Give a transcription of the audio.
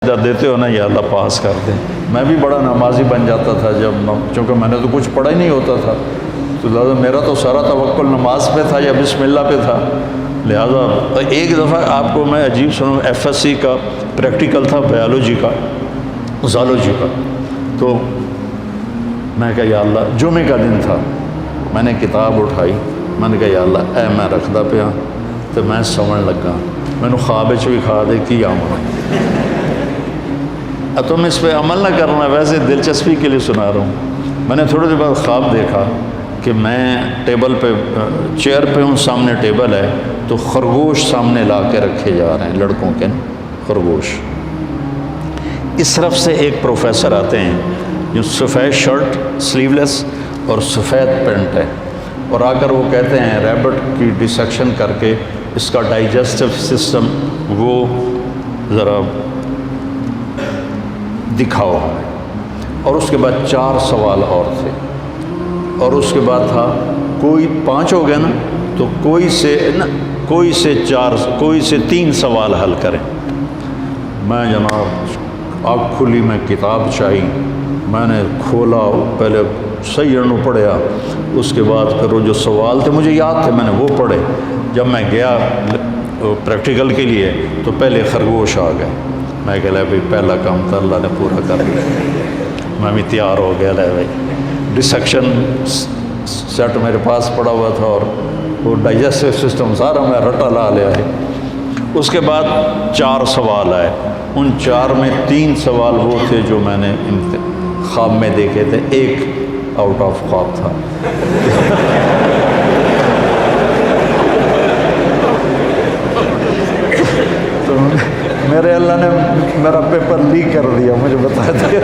جب دیتے ہو نا یا اللہ پاس کر دیں. میں بھی بڑا نمازی بن جاتا تھا چونکہ میں نے تو کچھ پڑھا ہی نہیں ہوتا تھا، تو لہٰذا میرا تو سارا توکل نماز پہ تھا یا بسم اللہ پہ تھا. لہٰذا ایک دفعہ آپ کو میں عجیب سنوں، FSC کا پریکٹیکل تھا بایولوجی کا، زالوجی کا. تو میں کہا یا اللہ، جمعے کا دن تھا، میں نے کتاب اٹھائی، میں نے کہا یا اللہ اے میں رکھدا پیا تو میں سمجھ لگا مینوں خواب وچ بھی کھا دے کی آمنا. تم اس پہ عمل نہ کرنا، ویسے دلچسپی کے لیے سنا رہا ہوں. میں نے تھوڑی دیر بعد خواب دیکھا کہ میں ٹیبل پہ چیئر پہ ہوں، سامنے ٹیبل ہے، تو خرگوش سامنے لا کے رکھے جا رہے ہیں، لڑکوں کے خرگوش. اس طرف سے ایک پروفیسر آتے ہیں جو سفید شرٹ سلیو لیس اور سفید پینٹ ہے، اور آ کر وہ کہتے ہیں ریبٹ کی ڈسیکشن کر کے اس کا ڈائجسٹو سسٹم وہ ذرا دکھاؤ ہمیں. اور اس کے بعد 4 سوال اور تھے، اور اس کے بعد تھا کوئی 5 ہو گئے نا، تو کوئی سے 3 سوال حل کریں. میں جناب آنکھ کھلی، میں کتاب چاہی، میں نے کھولا، پہلے صحیح انو پڑھیا، اس کے بعد پھر وہ جو سوال تھے مجھے یاد تھے، میں نے وہ پڑھے. جب میں گیا پریکٹیکل کے لیے تو پہلے خرگوش آ گئے. میں کہہ لیا بھائی پہلا کام تو اللہ نے پورا کر دیا. میں بھی تیار ہو گیا، لے بھائی ڈسیکشن سیٹ میرے پاس پڑا ہوا تھا اور وہ ڈائجسٹو سسٹم سارا میں رٹا لا لیا ہے. اس کے بعد 4 سوال آئے، ان 4 میں 3 سوال وہ تھے جو میں نے خواب میں دیکھے تھے، ایک آؤٹ آف خواب تھا. تو میرے اللہ نے میرا پیپر لیک کر دیا، مجھے بتا دیا.